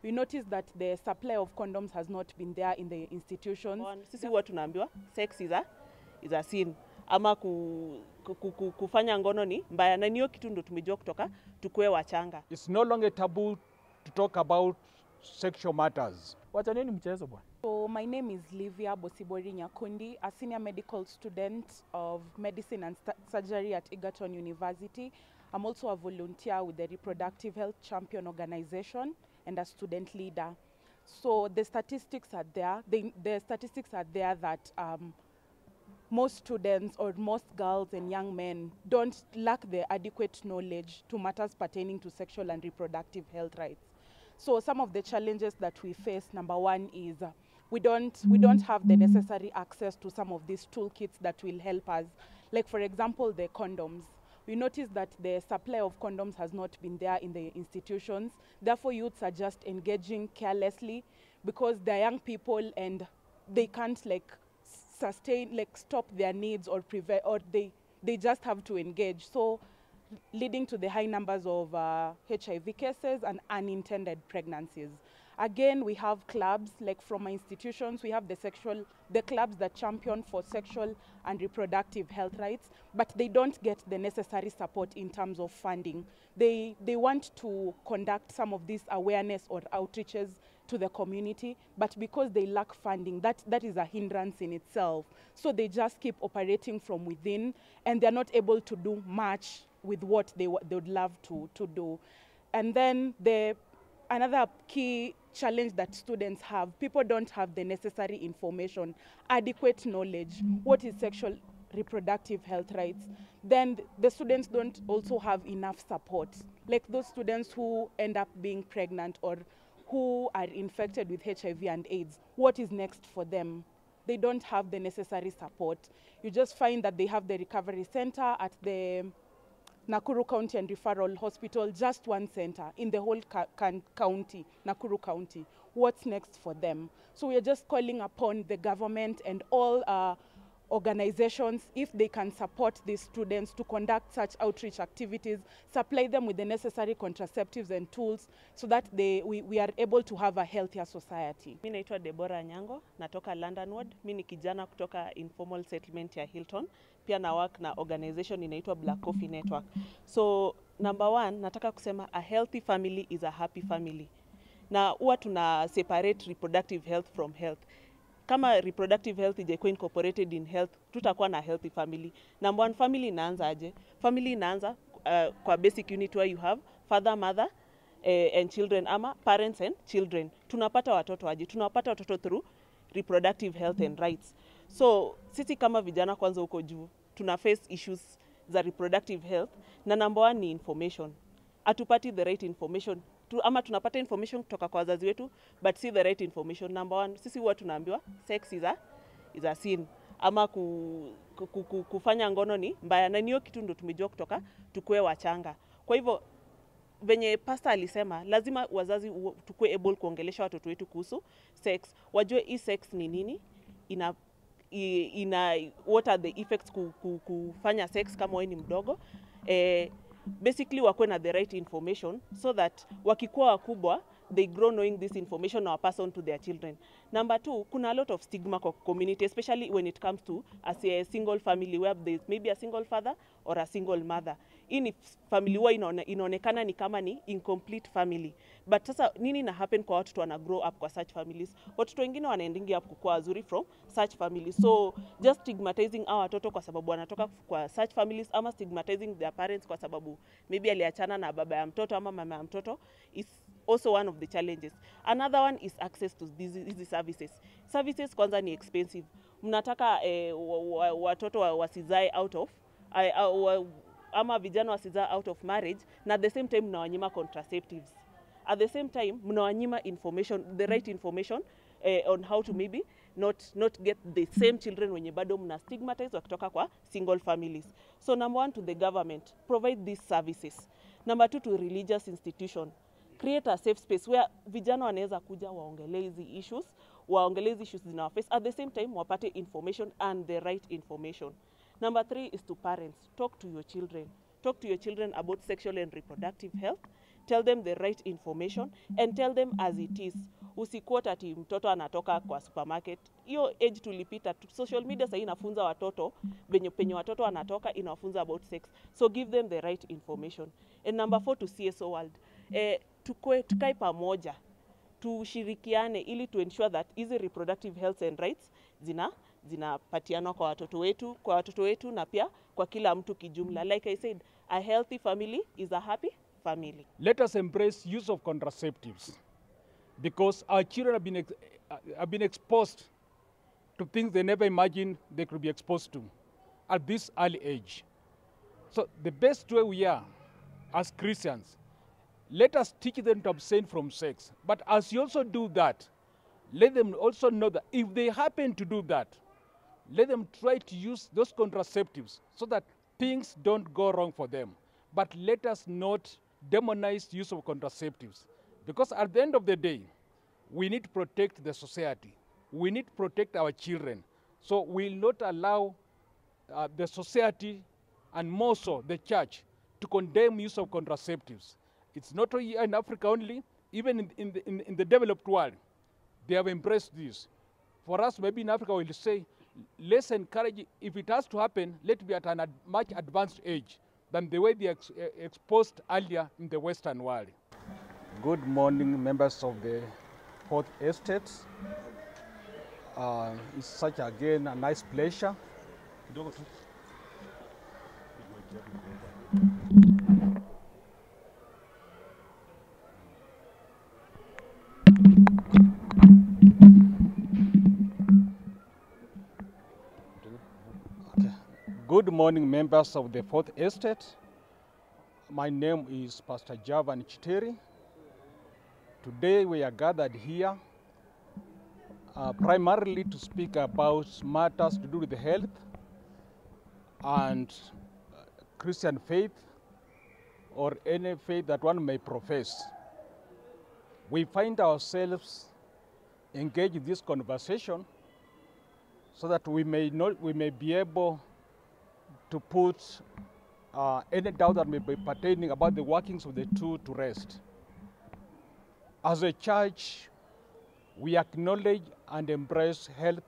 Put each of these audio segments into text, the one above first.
We noticed that the supply of condoms has not been there in the institutions. Sisi huwa tunaambiwa sex is a sin ama kufanya ngono ni mbaya, na niyo kitu ndo tumejua kutoka tukue wachanga. It's no longer taboo to talk about sexual matters. Wacha nini mchezo bwana? So my name is Livia Bosibori Nyakundi, a senior medical student of medicine and surgery at Egerton University. I'm also a volunteer with the Reproductive Health Champion Organization and a student leader. So the statistics are there. The statistics are there that most students or most girls and young men don't lack the adequate knowledge to matters pertaining to sexual and reproductive health rights. So some of the challenges that we face, number one is we don't have the necessary access to some of these toolkits that will help us. Like for example, the condoms. We noticed that the supply of condoms has not been there in the institutions. Therefore, youths are just engaging carelessly because they're young people and they can't stop their needs or prevent, or they just have to engage. So leading to the high numbers of HIV cases and unintended pregnancies. Again, we have clubs, like from my institutions, we have the clubs that champion for sexual and reproductive health rights, but they don't get the necessary support in terms of funding. They want to conduct some of these awareness or outreaches to the community, but because they lack funding, that is a hindrance in itself. So they just keep operating from within, and they're not able to do much with what they would love to do. And then another key challenge that students have, people don't have the necessary information, adequate knowledge, what is sexual reproductive health rights. Then the students don't also have enough support. Like those students who end up being pregnant or who are infected with HIV and AIDS, what is next for them? They don't have the necessary support. You just find that they have the recovery center at the Nakuru County and Referral Hospital, just one center in the whole county, Nakuru County. What's next for them? So we are just calling upon the government and all organizations, if they can support these students to conduct such outreach activities, supply them with the necessary contraceptives and tools so that we are able to have a healthier society. Mimi naitwa Deborah Nyango, natoka London Ward. Mimi ni kijana kutoka informal settlement ya Hilton. Pia na work na organization inaitwa Black Coffee Network. So number one, nataka kusema a healthy family is a happy family. Na huwa tuna separate reproductive health from health. Kama reproductive health ijaikuwa incorporated in health, tutakuwa na healthy family. Number one, family inaanza aje? Family inaanza kwa basic unit where you have father, mother and children, ama parents and children. Tunapata watoto aje? Tunapata watoto through reproductive health and rights. So sisi kama vijana kwanza huko juu, tuna face issues za reproductive health, na number one ni information. Atupati the right information. Ama tunapata information kutoka kwa wazazi wetu, but see the right information. Number one, sisi huwa tunaambiwa sex is a sin ama kufanya ngono ni mbaya, na niyo kitu ndo tumejua kutoka tukue wachanga. Kwa hivyo venye pastor alisema, lazima wazazi tukue able kuongelesha watoto wetu kuhusu sex, wajue hii sex ni nini, what are the effects kufanya sex kama wewe ni mdogo. Basically wakuwe na the right information so that wakikuwa wakubwa they grow knowing this information or pass on to their children. Number two, kuna a lot of stigma kwa community, especially when it comes to as a single family where there is maybe a single father or a single mother. In family huwa inaonekana ni kama ni incomplete family. But sasa nini na happen kwa watu wana grow up kwa such families? Watoto wengine wanaendingi up kukua wazuri from such families. So just stigmatizing our watoto kwa sababu wanatoka kwa such families, ama stigmatizing their parents kwa sababu maybe aliachana na baba ya mtoto ama mama ya mtoto is also one of the challenges. Another one is access to these services. Services kwanza ni expensive. Mnataka watoto wasizae out of ama vijana wasizae out of marriage, na at the same time mnawanyima contraceptives. At the same time mnawanyima information, the right information on how to maybe not get the same children wenye bado mna stigmatize wakitoka kwa single families. So number one, to the government, provide these services. Number two, to religious institution, create a safe space where vijana wanaweza kuja waongelee hizi issues zinawaface, at the same time wapate information and the right information. Number three is to parents, talk to your children about sexual and reproductive health. tell them the right information and tell them as it is. Usiquote ati mtoto anatoka kwa supermarket. Hiyo age tulipita. Social media sasa inafunza watoto penye watoto anatoka, inawafunza about sex. So give them the right information. And number 4, to CSO world. Tukae pamoja, tushirikiane ili to ensure that hizi reproductive health and rights zinapatiana kwa watoto wetu na pia kwa kila mtu kijumla. Like I said, a healthy family is a happy family. Let us embrace use of contraceptives, because our children have been exposed to things they never imagined they could be exposed to at this early age. So the best way we are as Christians, let us teach them to abstain from sex. But as you also do that, let them also know that if they happen to do that, let them try to use those contraceptives so that things don't go wrong for them. But let us not demonize use of contraceptives, because at the end of the day, we need to protect the society. We need to protect our children. So we will not allow the society, and more so the church, to condemn use of contraceptives. It's not only in Africa only, even in the developed world, they have embraced this. For us, maybe in Africa, we'll say, let's encourage, if it has to happen, let it be at a much advanced age than the way they are exposed earlier in the Western world. Good morning, members of the Fourth Estate. It's such, again, a nice pleasure. Good morning, members of the Fourth Estate. My name is Pastor Javan Chiteri. Today we are gathered here primarily to speak about matters to do with health and Christian faith, or any faith that one may profess. We find ourselves engaged in this conversation so that we may be able to put any doubt that may be pertaining about the workings of the two to rest. As a church, we acknowledge and embrace health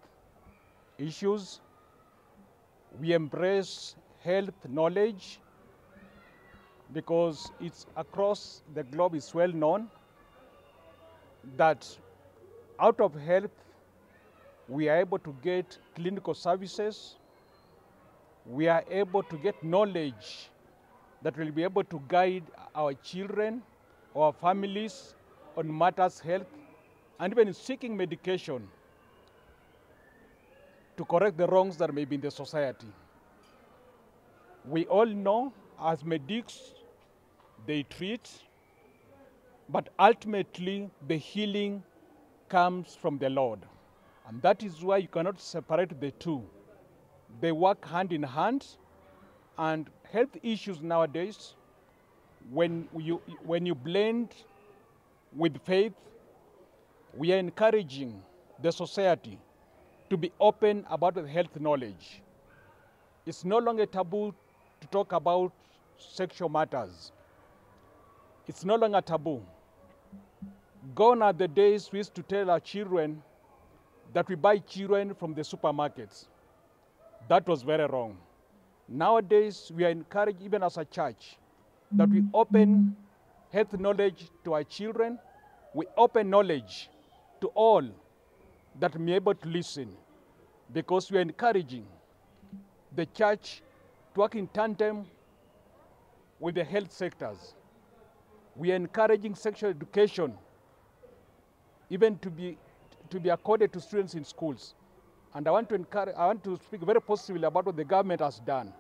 issues. We embrace health knowledge because it's across the globe, it's well known that out of health, we are able to get clinical services. We are able to get knowledge that will be able to guide our children, our families on matters health, and even seeking medication to correct the wrongs that may be in the society. We all know as medics, they treat, but ultimately the healing comes from the Lord. And that is why you cannot separate the two. They work hand in hand, and health issues nowadays, when you blend with faith, we are encouraging the society to be open about the health knowledge. It's no longer taboo to talk about sexual matters. It's no longer taboo. Gone are the days we used to tell our children that we buy children from the supermarkets. That was very wrong. Nowadays, we are encouraged, even as a church, that we open health knowledge to our children. We open knowledge to all that may be able to listen, because we are encouraging the church to work in tandem with the health sectors. We are encouraging sexual education even to be accorded to students in schools. And I want to speak very positively about what the government has done.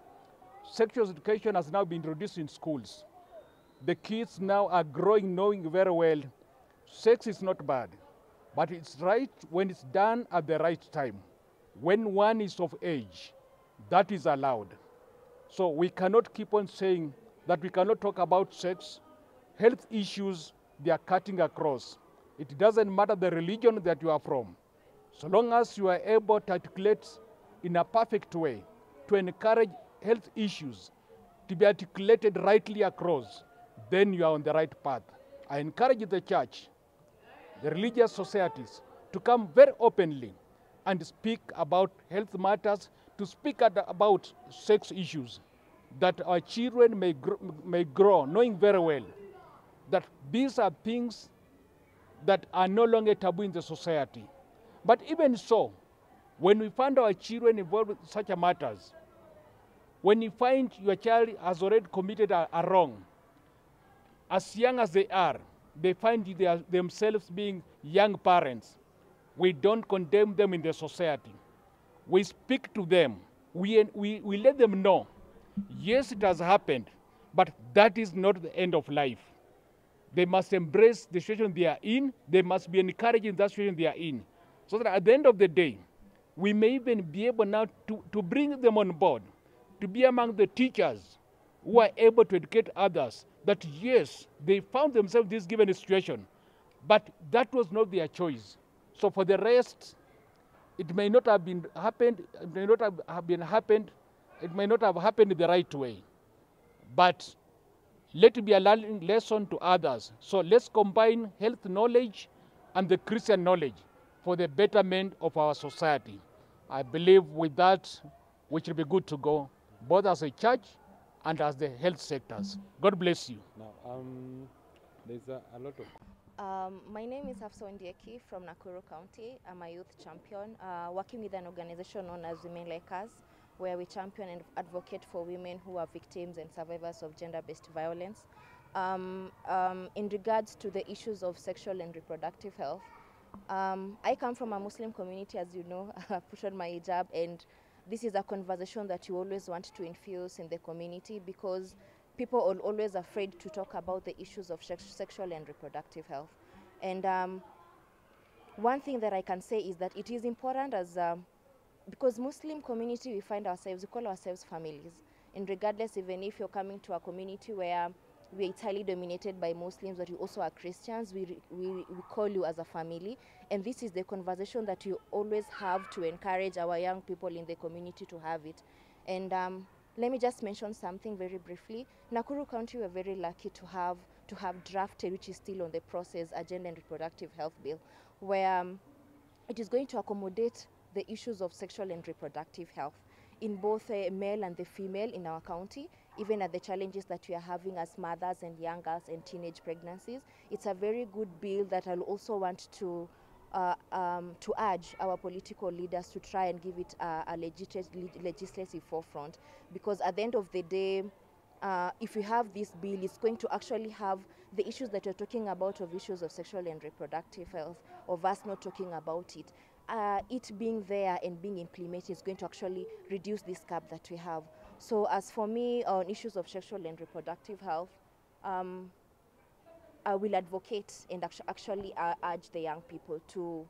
Sexual education has now been introduced in schools. The kids now are growing knowing very well sex is not bad, but it's right when it's done at the right time. When one is of age, that is allowed. So we cannot keep on saying that we cannot talk about sex. Health issues, they are cutting across. It doesn't matter the religion that you are from. So long as you are able to articulate in a perfect way to encourage health issues to be articulated rightly across, then you are on the right path. I encourage the church, the religious societies, to come very openly and speak about health matters, to speak about sex issues, that our children may grow knowing very well that these are things that are no longer taboo in the society. But even so, when we find our children involved with such matters, when you find your child has already committed a wrong, as young as they find themselves being young parents, we don't condemn them in the society. We speak to them. We let them know, yes, it has happened, but that is not the end of life. They must embrace the situation they are in. They must be encouraged in that situation they are in. So that at the end of the day, we may even be able now to bring them on board, to be among the teachers who are able to educate others that yes, they found themselves in this given situation, but that was not their choice. So for the rest, it may not have been happened, it may not have been happened, it may not have happened the right way. But let it be a learning lesson to others. So let's combine health knowledge and the Christian knowledge for the betterment of our society. I believe with that, we should be good to go, both as a church and as the health sectors. God bless you. Now, there's a lot of... My name is Hafsa Ondieki from Nakuru County. I'm a youth champion, working with an organization known as Women Like Us, where we champion and advocate for women who are victims and survivors of gender-based violence. In regards to the issues of sexual and reproductive health, I come from a Muslim community, as you know. I put on my hijab, and this is a conversation that you always want to infuse in the community, because people are always afraid to talk about the issues of sexual and reproductive health. And one thing that I can say is that it is important, as because Muslim community, we find ourselves, we call ourselves families. And regardless, even if you're coming to a community where we're entirely dominated by Muslims, but you also are Christians, we call you as a family. And this is the conversation that you always have to encourage our young people in the community to have it. And let me just mention something very briefly. Nakuru County, we're very lucky to have drafted, which is still on the process, a gender and reproductive health bill, where it is going to accommodate the issues of sexual and reproductive health in both male and the female in our county, even at the challenges that we are having as mothers and young girls and teenage pregnancies. It's a very good bill that I'll also want to urge our political leaders to try and give it a legislative forefront, because at the end of the day, if we have this bill, it's going to actually have the issues that you're talking about, of issues of sexual and reproductive health, of us not talking about it. It being there and being implemented is going to actually reduce this gap that we have. So as for me, on issues of sexual and reproductive health, I will advocate and actually urge the young people to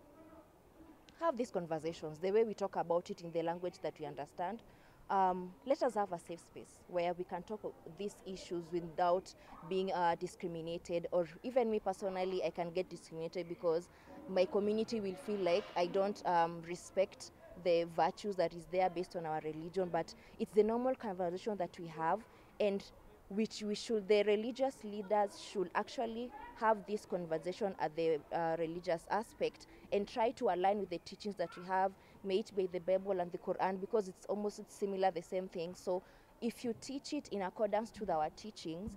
have these conversations, the way we talk about it in the language that we understand. Let us have a safe space where we can talk these issues without being discriminated, or even me personally, I can get discriminated because my community will feel like I don't respect the virtues that is there based on our religion. But it's the normal conversation that we have, and which the religious leaders should actually have this conversation at the religious aspect and try to align with the teachings that we have, may it be the Bible and the Quran, because it's almost similar, the same thing. So if you teach it in accordance to our teachings,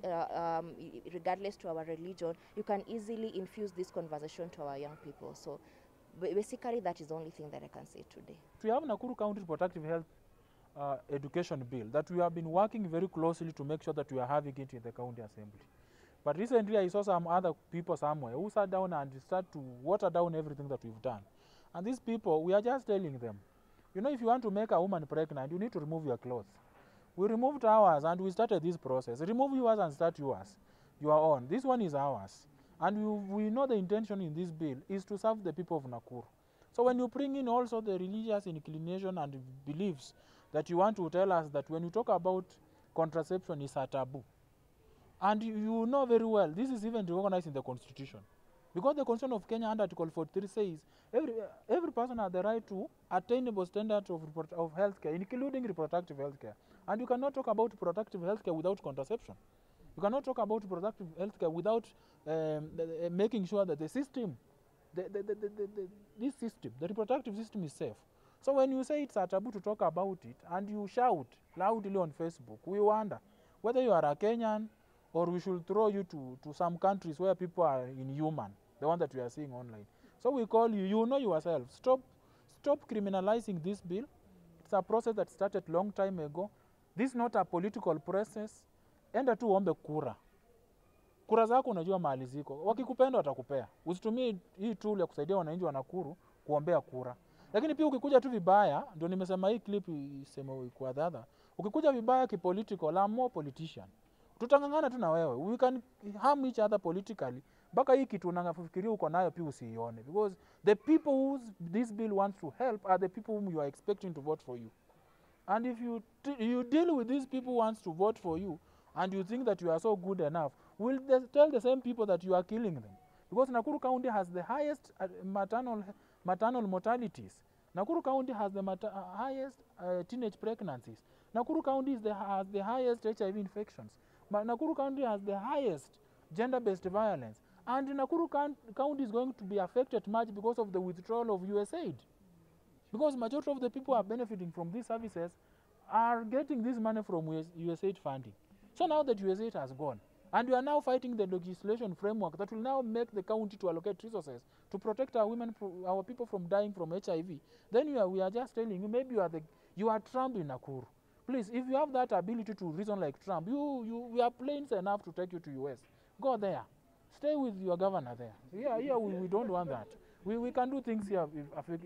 regardless to our religion, you can easily infuse this conversation to our young people. So basically, that is the only thing that I can say today. We have Nakuru County Reproductive Health Education Bill that we have been working very closely to make sure that we are having it in the county assembly. But recently I saw some other people somewhere who sat down and start to water down everything that we've done. And these people, we are just telling them, you know, if you want to make a woman pregnant, you need to remove your clothes. We removed ours and we started this process. Remove yours and start yours, your own. This one is ours. And we know the intention in this bill is to serve the people of Nakuru. So when you bring in also the religious inclination and beliefs that you want to tell us that when you talk about contraception is a taboo. And you know very well, this is even recognized in the Constitution. Because the Constitution of Kenya under Article 43 says every person has the right to attainable standards of health care, including reproductive health care. And you cannot talk about reproductive health care without contraception. You cannot talk about reproductive health care without making sure that the system, this system, the reproductive system is safe. So when you say it's a taboo to talk about it and you shout loudly on Facebook, we wonder whether you are a Kenyan or we should throw you to some countries where people are inhuman, the one that we are seeing online. So we call you, you know yourself, stop criminalizing this bill. It's a process that started long time ago. This is not a political process. Enda tu ombe kura. Kura zako unajua mahali ziko. Wakikupenda watakupea. Usitumie hii tool ya kusaidia wananchi wa Nakuru kuombea kura. Lakini pia ukikuja tu vibaya, ndio nimesema hii clip iseme kwa dhadha. Ukikuja vibaya kipolitical, I'm more politician. Tutangangana tu na wewe. We can harm each other politically. Baka hii kitu unangafikiria uko nayo pia usiione. Because the people who this bill wants to help are the people whom you are expecting to vote for you. And if you deal with these people who wants to vote for you, and you think that you are so good enough, will tell the same people that you are killing them. Because Nakuru County has the highest maternal mortalities. Nakuru County has the highest teenage pregnancies. Nakuru County has the highest HIV infections. Nakuru County has the highest gender-based violence. And Nakuru County is going to be affected much because of the withdrawal of USAID. Because majority of the people who are benefiting from these services are getting this money from USAID funding. So now that USAID has gone, and we are now fighting the legislation framework that will now make the county to allocate resources to protect our women, our people from dying from HIV, then we are just telling you, maybe you are Trump in Nakuru. Please, if you have that ability to reason like Trump, we are planes enough to take you to US. Go there. Stay with your governor there. Yeah, we don't want that. We can do things here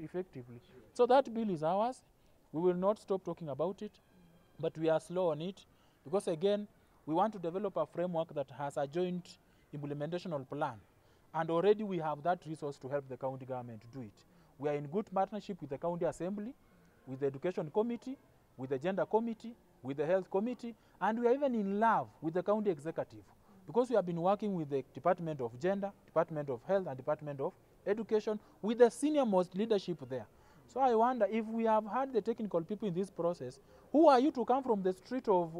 effectively. So that bill is ours. We will not stop talking about it, but we are slow on it because, again, we want to develop a framework that has a joint implementational plan. And already we have that resource to help the county government do it. We are in good partnership with the county assembly, with the education committee, with the gender committee, with the health committee, and we are even in love with the county executive because we have been working with the Department of Gender, Department of Health, and Department of Education with the senior most leadership there. So I wonder if we have had the technical people in this process, who are you to come from the street of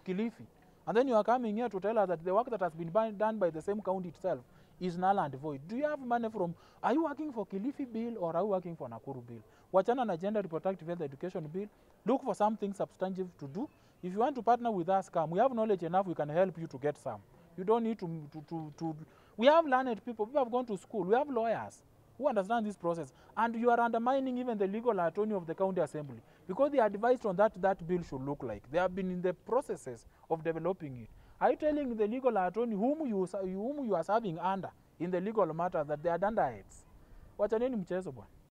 Kilifi? And then you are coming here to tell us that the work that has been done by the same county itself is null and void. Do you have money from, are you working for Kilifi bill or are you working for Nakuru bill? Wachana na gender reproductive health education bill. Look for something substantive to do. If you want to partner with us, come. We have knowledge enough, we can help you to get some. You don't need to we have learned people who have gone to school. We have lawyers who understand this process. And you are undermining even the legal attorney of the county assembly because they advised on that bill should look like. They have been in the processes of developing it. Are you telling the legal attorney whom you are serving under in the legal matter that they are underheads? Wachaneni mchezo bwana.